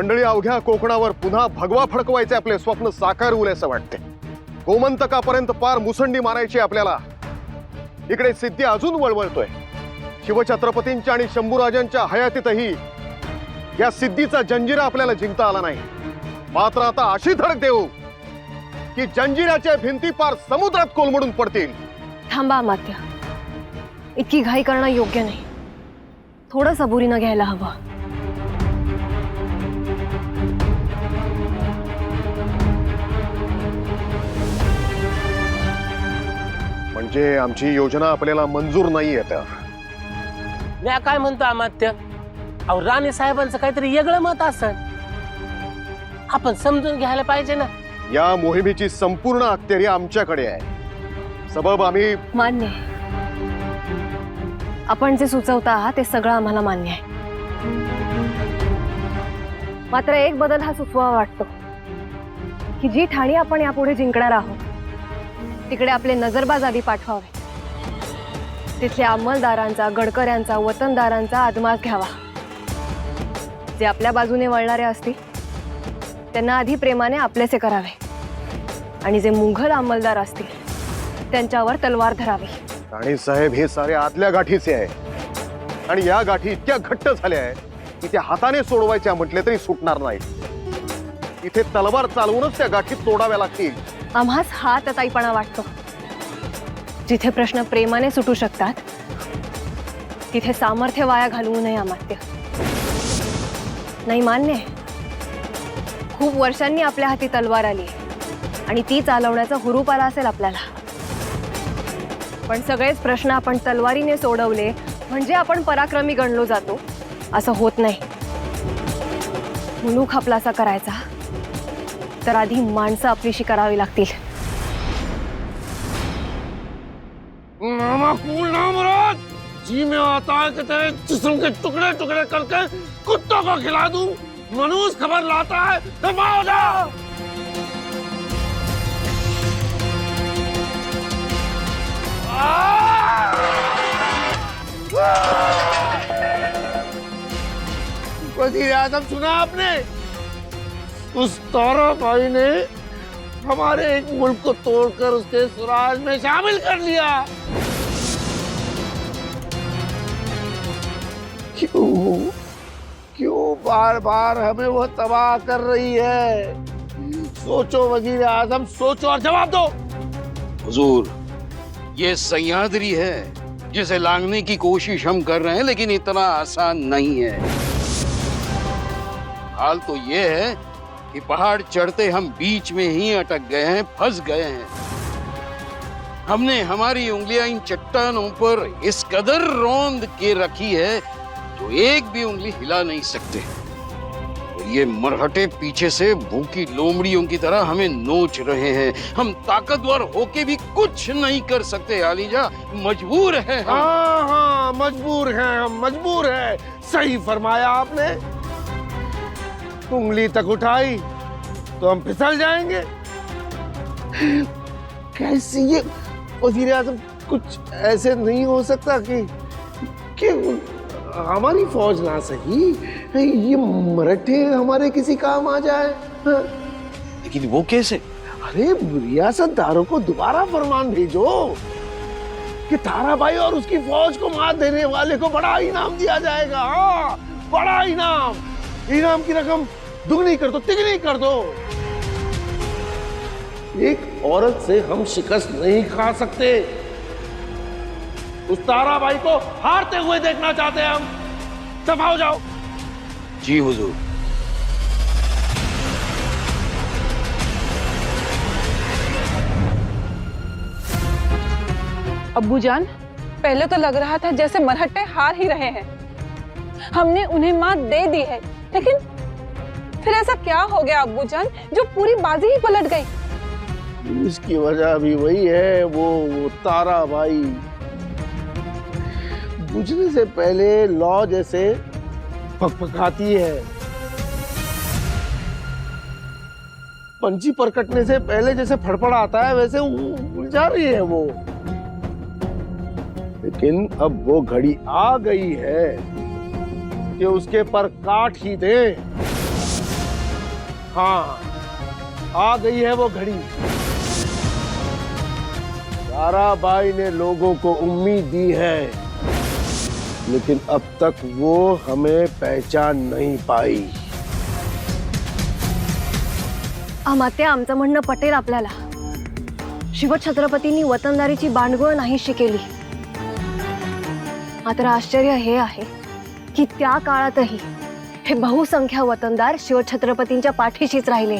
मंडळी, अवघ्या कोकणावर पुन्हा भगवा फडकवायचे आपले स्वप्न साकार होईल असं वाटते. गोमंतकापर्यंत पार मुसंडी मारायची आपल्याला. इकडे सिद्धी अजून वळवळतोय. शिवछत्रपतींच्या आणि शंभूराजांच्या हयातीतही या सिद्धीचा जंजिरा आपल्याला जिंकता आला नाही. मात्र आता अशी धडक देऊ की जंजिराच्या भिंती पार समुद्रात कोलमडून पडतील. थांबा अमात्य, इतकी घाई करणं योग्य नाही. थोडं सबुरीनं घ्यायला हवं. म्हणजे आमची योजना आपल्याला मंजूर नाही आहे. तर मी काय म्हणतो अमात्य, अहो राणे साहेबांचं काहीतरी वेगळं मत असेल, आपण समजून घ्यायला पाहिजे ना. या मोहिमेची संपूर्ण अखत्यारी आमच्याकडे आहे. सबब आम्ही मान्य आहे. आपण जे सुचवता आहात ते सगळं आम्हाला मान्य आहे. मात्र एक बदल हा सुचवावा वाटतो की जी ठाणी आपण यापुढे जिंकणार आहोत तिकडे आपले नजरबाज आधी पाठवावे. तिथल्या अंमलदारांचा, गडकऱ्यांचा, वतनदारांचा आदमास घ्यावा. जे आपल्या बाजूने वळणारे असतील त्यांना आधी प्रेमाने आपलेसे करावे आणि जे मुघल अंमलदार असतील त्यांच्यावर तलवार धरावी. राणे साहेब हे सारे आतल्या गाठीचे आहे आणि या गाठी इतक्या घट्ट झाल्या आहेत की त्या हाताने सोडवायच्या म्हटले तरी सुटणार नाही. इथे तलवार चालवूनच त्या गाठी तोडाव्या लागतील. आम्हास हा तताईपणा वाटतो. जिथे प्रश्न प्रेमाने सुटू शकतात तिथे सामर्थ्य वाया घालवू नये अमात्य. नाही, मान्य आहे. खूप वर्षांनी आपल्या हाती तलवार आली आणि ती चालवण्याचा हुरूप आला असेल आपल्याला. पण सगळेच प्रश्न आपण तलवारीने सोडवले म्हणजे आपण पराक्रमी गणलो जातो असं होत नाही. मुलूक आपलासा करायचा तर आधी माणसं आपलीशी करावी लागतील. जी में आता है कि तेरे जिस्म के टुकड़े टुकड़े करके कुत्तों को खिला दूं. मनुष्य खबर लाता है तो मार जाओ. वज़ीर आज़म, सुना आपने? उस ताराबाई ने हमारे एक मुल्क को तोड़कर उसके स्वराज में शामिल कर लिया. क्यों बार बार हमें वो तबाह कर रही है? सोचो वज़ीर आज़म, सोचो और जवाब दो. हुजूर, ये सह्याद्री है जिसे लांघने की कोशिश हम कर रहे हैं, लेकिन इतना आसान नहीं है. हाल तो ये है कि पहाड़ चढ़ते हम बीच में ही अटक गए हैं, फंस गए हैं. हमने हमारी उंगलियां इन चट्टानों पर इस कदर रौंद के रखी है जो एक भी उंगली हिला नहीं सकते. और ये मरहटे पीछे से भूखी लोमड़ियों की तरह हमें नोच रहे हैं. हम ताकतवर होके भी कुछ नहीं कर सकते आलीजा. मजबूर है हम. हाँ, मजबूर हैं हम, मजबूर है. सही फरमाया आपने. उंगली तक उठाई तो हम फिसल जाएंगे. कैसे ये वज़ीर आज़म, कुछ ऐसे नहीं हो सकता कि हमारी फौज ना सही, ये मराठे हमारे किसी काम आ जाए. लेकिन वो कैसे? अरे रियासतदारों को दोबारा फरमान भेजो कि ताराबाई और उसकी फौज को मार देने वाले को बड़ा इनाम दिया जाएगा. हाँ, बड़ा इनाम. इनाम की रकम दुगनी कर दो, तिगनी कर दो. एक औरत से हम शिकस्त नहीं खा सकते. उस ताराबाई को हारते हुए देखना चाहते हैं हम. दफा हो जाओ. जी हुजूर. अब्बूजान, पहले तो लग रहा था जैसे मरहट्टे हार ही रहे हैं. हमने उन्हें मात दे दी है, लेकिन फिर ऐसा क्या हो गया अब्बूजान जो पूरी बाजी ही पलट गई? इसकी वजह भी वही है, वो ताराबाई. बुझने से पहले लौ जैसे फकफकाती है. पंछी पर कटने से पहले जैसे फड़फड़ आता है वैसे उलझा रही है वो. लेकिन अब वो घड़ी आ गई है कि उसके पर काट ही दे. हाँ, आ गई है वो घड़ी। ताराबाई ने लोगों को उम्मीद दी है, लेकिन अब तक वो हमें पहचान नहीं पाई। अमात्या, आमचं म्हणणं पटेल आपल्याला. शिवछत्रपतींनी वतनदारीची बांडगुळ नाहीशी केली. मात्र आश्चर्य हे आहे की त्या काळातही हे बहुसंख्य वतनदार शिवछत्रपतींच्या पाठीशीच राहिले.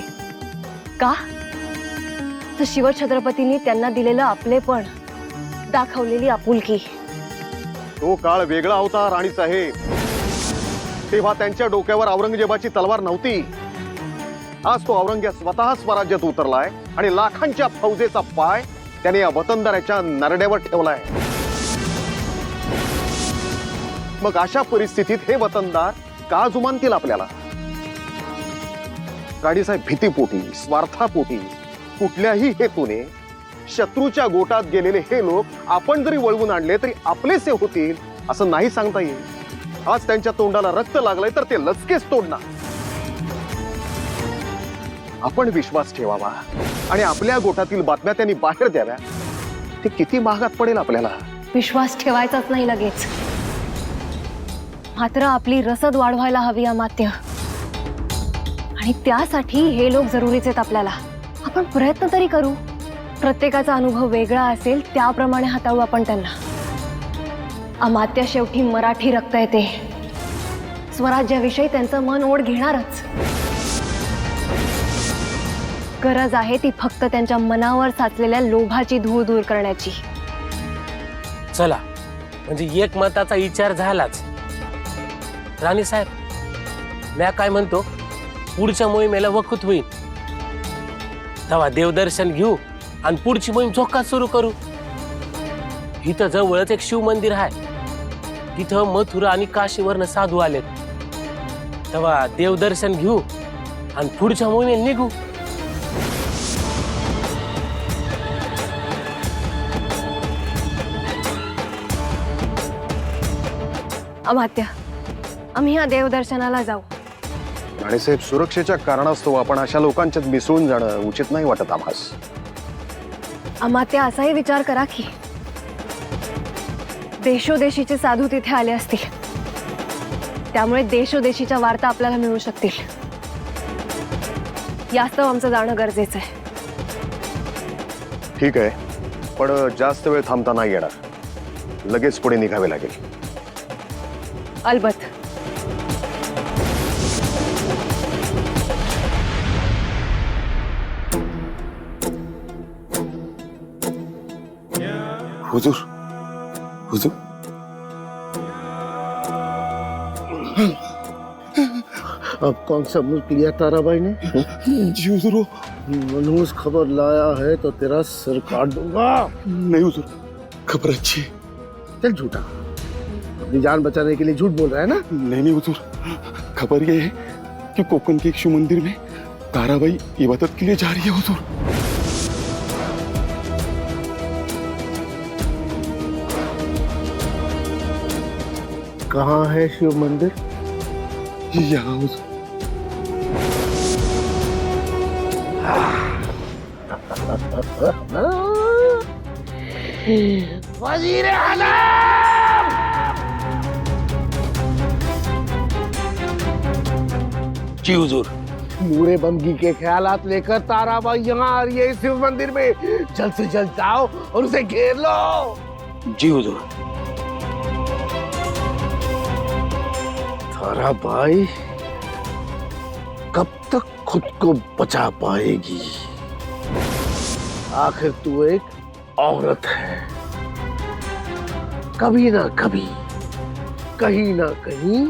का? तर शिवछत्रपतींनी त्यांना दिलेलं आपलेपण, दाखवलेली आपुलकी. तो काळ वेगळा होता राणीसाहेब. तेव्हा त्यांच्या डोक्यावर औरंगजेबाची तलवार नव्हती. आज तो औरंगजेब स्वतः स्वराज्यात उतरलाय आणि लाखांच्या फौजेचा पाय त्याने या वतनदाराच्या नरड्यावर ठेवलाय. मग अशा परिस्थितीत हे वतनदार का जुमानतील आपल्याला? राणीसाहेब, भीतीपोटी, स्वार्थापोटी, कुठल्याही हेतूने शत्रूच्या गोटात गेलेले हे लोक आपण जरी वळवून आणले तरी आपलेसे होतील असं नाही सांगता येईल. आज त्यांच्या तोंडाला रक्त लागलंय तर ते लचकेच तोडणार. आपण विश्वास ठेवावा आणि आपल्या गोटातील बातम्या त्यांनी बाहेर द्याव्या. ते किती महागात पडेल आपल्याला. विश्वास ठेवायचाच नाही लगेच, मात्र आपली रसद वाढवायला हवी अमात्य. आणि त्यासाठी हे लोक जरुरीचे आहेत आपल्याला. आपण प्रयत्न तरी करू. प्रत्येकाचा अनुभव वेगळा असेल त्याप्रमाणे हाताळू आपण त्यांना. अमात्य, शेवटी मराठी रक्त येते. स्वराज्याविषयी त्यांचं मन ओढ घेणारच. गरज आहे ती फक्त त्यांच्या मनावर साचलेल्या लोभाची धूळ दूर करण्याची. चला, म्हणजे एक मताचा विचार झालाच. राणी साहेब, मी काय म्हणतो, पुढच्या मोहिमेला वखूत होईल तेव्हा देवदर्शन घेऊ आणि पुढची मोहीम झोकात सुरू करू. इथं जवळच एक शिव मंदिर आहे. तिथं मथुरा आणि काशीवरनं साधू आलेत. तेव्हा देवदर्शन घेऊ आणि पुढच्या मोहिमेला निघू. अमात्य, आम्ही या देवदर्शनाला जाऊ. राणीसाहेब, सुरक्षेच्या कारणास्तव आपण अशा लोकांच्यात मिसळून जाणं उचित नाही वाटत आम्हास. अमात्य, असाही विचार करा की देशोदेशीचे साधू तिथे आले असतील. त्यामुळे देशोदेशीच्या वार्ता आपल्याला मिळू शकतील. यास्तव आमचं जाणं गरजेचं आहे. ठीक आहे, पण जास्त वेळ थांबता नाही येणार. लगेच पुढे निघावे लागेल. अलबत. हुजूर, हुजूर, अब कौन सा मुल्क लिया ताराबाई ने? जी हुजूर, वो मनहूस खबर लाया है तो तेरा सिर काट दूंगा। नहीं हुजूर, खबर अच्छी है। चल झूठा, अपनी जान बचाने के लिए झूठ बोल रहा है ना? नहीं नहीं हुजूर, खबर ये है कि कोकण के एक शिव मंदिर में ताराबाई इबादत के लिए जा रही है हुजूर। कहाँ है शिव मंदिर? यहाँ हुजूर। वजीर आजम! जी हुजूर। बूढ़े बमगी के ख्यालात लेकर ताराबाई यहाँ आ रही है शिव मंदिर में। जल्द से जल्द जाओ और उसे घेर लो। जी हुजूर। ताराबाई कब तक खुद को बचा पाएगी? आखिर तू एक औरत है, कभी ना कभी कहीं ना कहीं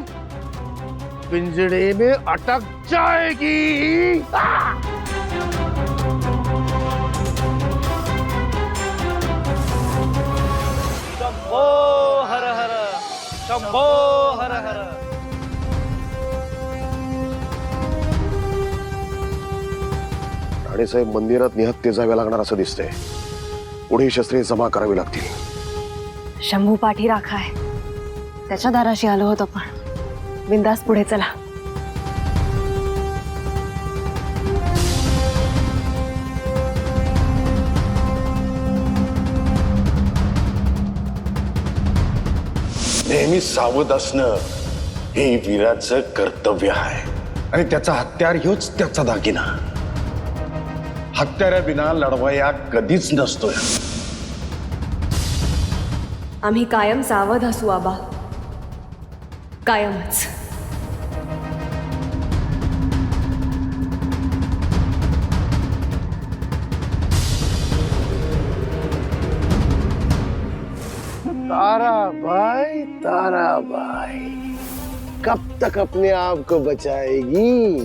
पिंजड़े में अटक जाएगी। शंभो हर हर, शंभो हर हर। राणेसाहेब, मंदिरात निहत्ते जावे लागणार असं दिसतंय. पुढे शस्त्रे जमा करावी लागतील. शंभू पाठी राखा आहे, त्याच्या दाराशी आलो होतो आपण. बिंदास पुढे चला. नेहमी सावध असणं हे वीराचं कर्तव्य आहे आणि त्याचा हत्यार ह्योच त्याचा दागिना. हत्याराबिना लढवाया कधीच नसतोय. आम्ही कायम सावध असू आबा, कायमच. ताराबाई, ताराबाई कब तक अपने आप को बचाएगी?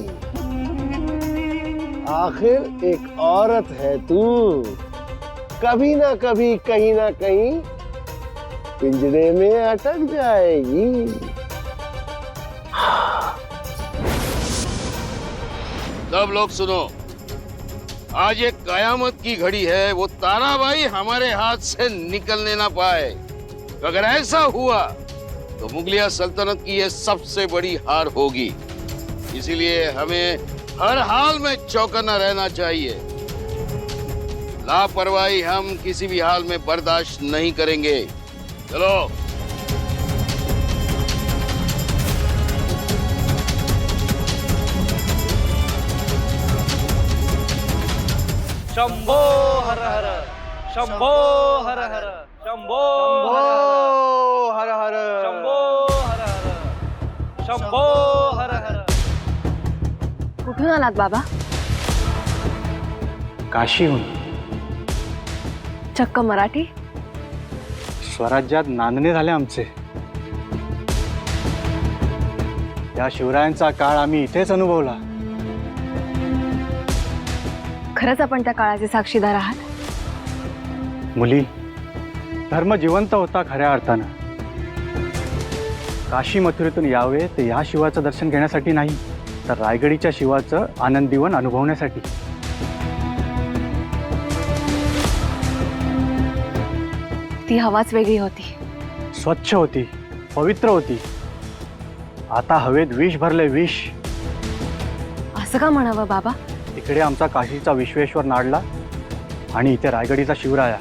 आखिर एक औरत है तू, कभी ना कभी कहीं ना कहीं पिंजरे में अटक जाएगी. सब लोग सुनो, आज एक कयामत की घड़ी है, वो ताराबाई हमारे हाथ से निकलने ना पाए. तो अगर ऐसा हुआ तो मुगलिया सल्तनत की ये सबसे बड़ी हार होगी. इसीलिए हमें हर हाल में चौकन्ना रहना चाहिए. लापरवाही हम किसी भी हाल में बर्दाश्त नहीं करेंगे. चलो. शंभो हर हर, शंभो हर हर, शंभो हर हर. शंभो हर हर, शंभो हर हर. कुठून आलात बाबा? काशीहून. चक्क मराठी? स्वराज्यात नांदणे झाले आमचे. या शिवरायांचा काळ आम्ही इथेच अनुभवला. खरंच आपण त्या काळाचे साक्षीदार आहात? मुली, धर्म जिवंत होता खऱ्या अर्थानं. काशी मथुरेतून यावे ते या शिवाचं दर्शन घेण्यासाठी नाही, तर रायगडीच्या शिवाचं आनंदीवन अनुभवण्यासाठी. ती हवाच वेगळी होती. स्वच्छ होती, पवित्र होती. आता हवेत विष भरले, विष. असं का म्हणावं बाबा? इकडे आमचा काशीचा विश्वेश्वर नाडला आणि इथे रायगडीचा शिवराया.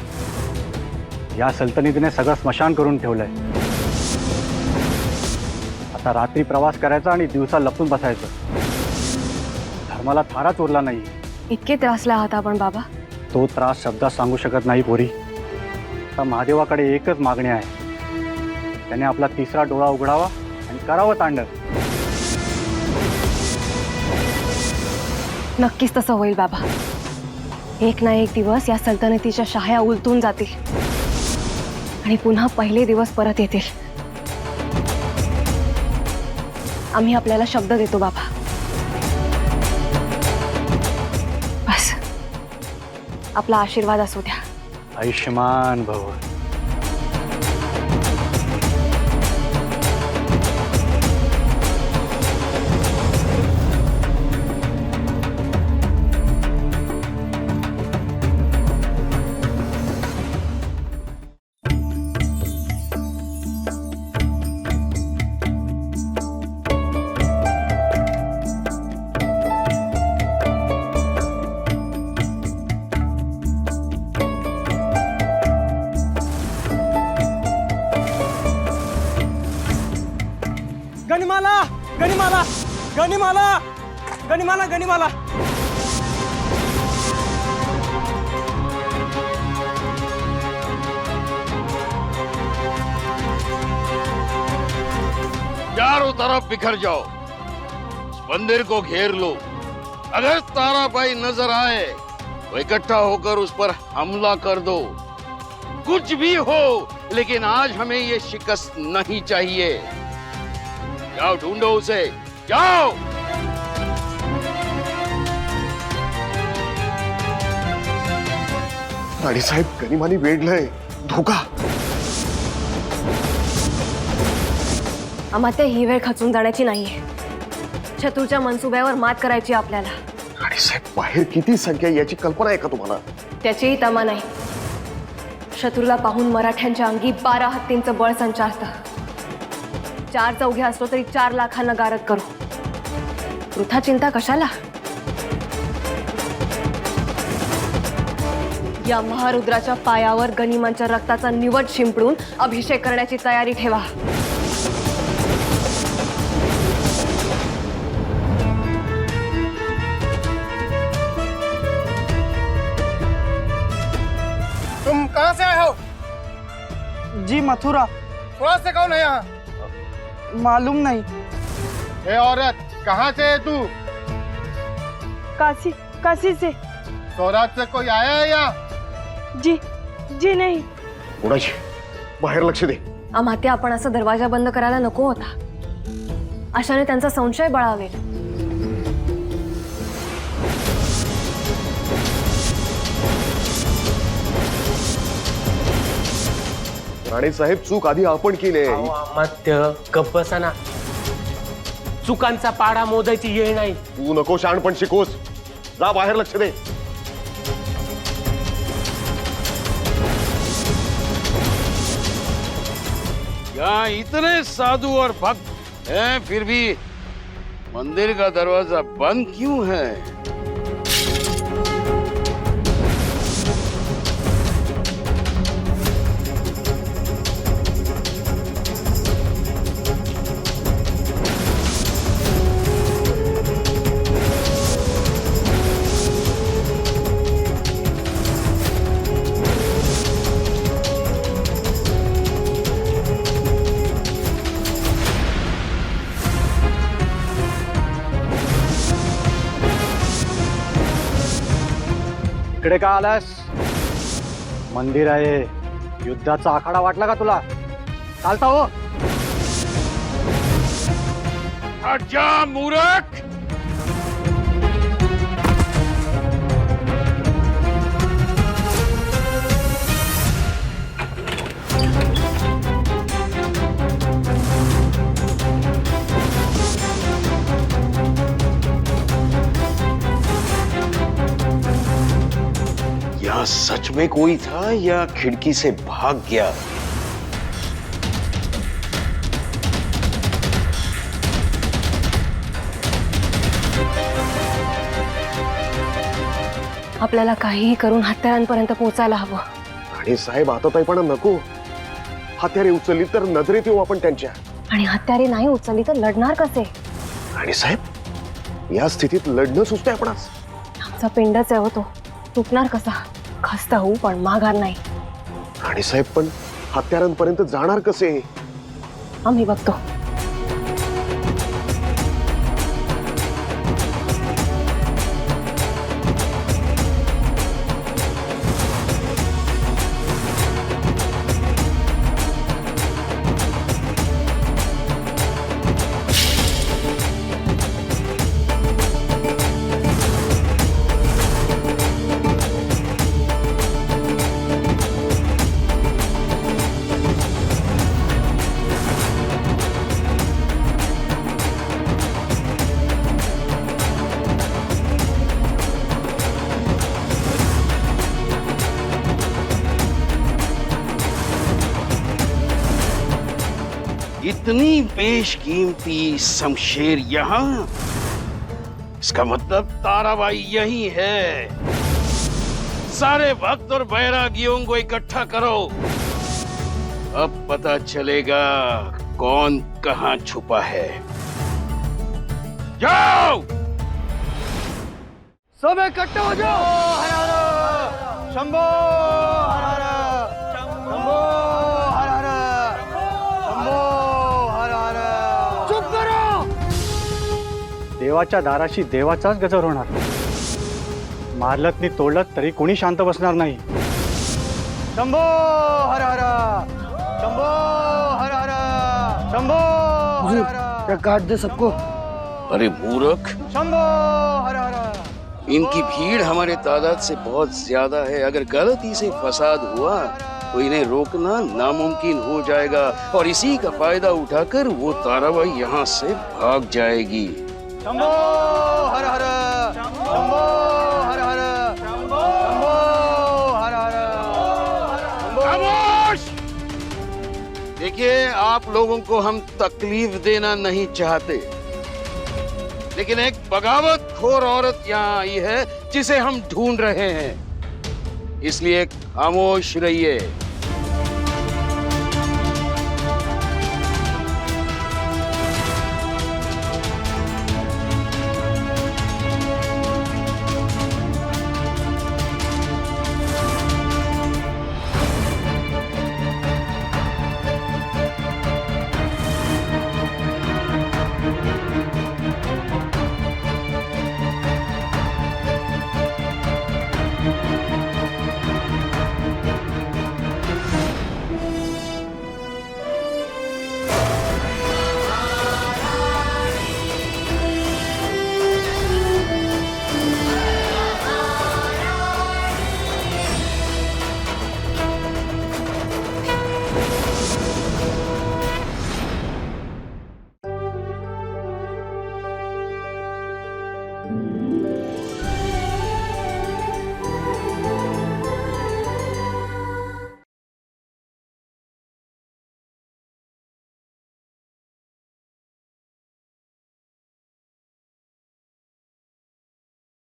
या सल्तनतीने सगळं स्मशान करून ठेवलंय. आता रात्री प्रवास करायचा आणि दिवसा लपून बसायचं. धर्माला थाराच उरला नाही. इतके त्रासले आहात आपण बाबा? तो त्रास शब्दात सांगू शकत नाही पोरी. आता महादेवाकडे एकच मागणी आहे, त्याने आपला तिसरा डोळा उघडावा आणि करावं तांडव. नक्कीच तसं होईल बाबा. एक ना एक दिवस या सल्तनतीच्या शाह्या उलटून जातील आणि पुन्हा पहिले दिवस परत येतील. आम्ही आपल्याला शब्द देतो बाबा. बस आपला आशीर्वाद असू द्या. आयुष्यमान भव. गनिमाला, गनिमाला, गनिमाला, गनिमाला, गनिमाला. चारों तरफ बिखर जाओ, इस मंदिर को घेर लो. अगर ताराबाई नजर आए तो इकट्ठा होकर उस पर हमला कर दो. कुछ भी हो, लेकिन आज हमें ये शिकस्त नहीं चाहिए. जाओ, ढूंढो उसे, जाओ. राणीसाहेब, गनिमानी वेढलंय. धोका. आम्हाला ही वेळ खचून जाण्याची नाहीये. शत्रूच्या मनसुब्यावर मात करायची आपल्याला. राणीसाहेब, बाहेर किती संख्या याची कल्पना आहे का तुम्हाला? त्याचीही तमा नाही. शत्रूला पाहून मराठ्यांच्या अंगी 12 हत्तींचं बळ संचारतं. 4 चौघे असलो तरी 4 लाखांना गारद करू. वृथा चिंता कशाला? या महारुद्राच्या पायावर गनिमांच्या रक्ताचा निवड शिंपडून अभिषेक करण्याची तयारी ठेवा. जी मथुरा। कौन से कौन है यहाँ? मालूम नहीं। ए औरत, कहाँ से है तू? काशी, काशी से। सौराष्ट्र से कोई आया है यहाँ? जी जी नहीं। कुणाची बाहेर लक्ष दे. आम्हात्या आपण असा दरवाजा बंद करायला नको होता. अशाने त्यांचा संशय बळावेल. राणे साहेब, चूक आधी आपण केली आहे. अमात्य गप्प बसा ना. चुकांचा पाडा मोजायची येळ नाही. तू नको शहाणपण शिकोस. जा बाहेर लक्ष दे. यहाँ इतने साधु और भक्त हैं, फिर भी मंदिर का दरवाजा बंद क्यों है? इकडे का आलास? मंदिर आहे. युद्धाचा आखाडा वाटला का तुला? चालता हो. हट जा मूर्ख! यहाँ सच में कोई था या खिड़की से भाग गया? आपल्याला काहीही करून हत्यारांपर्यंत पोहोचायला हवं. राणे साहेब, आता ताईपणा नको. हत्यारे उचलली तर नजरेत येऊ आपण त्यांच्या. आणि हत्यारे नाही उचलली तर लढणार कसे? राणे साहेब, या स्थितीत लढणं सुचतंय आपणास. आमचा पिंडच आहे हो तो. तुटणार कसा? खस्ता होऊ पण माघार नाही. राणे साहेब, पण हत्यारांपर्यंत जाणार कसे? आम्ही बघतो. इतनी बेशकीमती शमशेर यहाँ? इसका मतलब ताराबाई यही है। सारे भक्त और बैरागियों को इकट्ठा करो. अब पता चलेगा कौन कहाँ छुपा है. जाओ! सब इकट्ठे हो जाओ. शंभो हर हर. शंभो हर हर. शंभो हर हर. चुप करो. देवाच्या दाराशी देवाचाच गजर होणार. मारलत नि तोडलत तरी कोणी शांत बसणार नाही. शंभो हर हर. शंभो हर हर. शंभो हर हर. काट दे सबको. अरे मूर्ख! शंभो हर हर. इनकी भीड़ हमारे तादाद से बहुत ज्यादा है. अगर गलती से फसाद हुआ तो इन्हें रोकना नामुमकिन हो जाएगा और इसी का फायदा उठाकर वो ताराबाई यहाँ से भाग जाएगी. शंभो हर हर. शंभो हर हर. शंभो हर हर. खामोश! देखिए, आप लोगों को हम तकलीफ देना नहीं चाहते, लेकिन एक बगावतखोर औरत यहाँ आई है जिसे हम ढूंढ रहे हैं. इसलिए खामोश रहिए.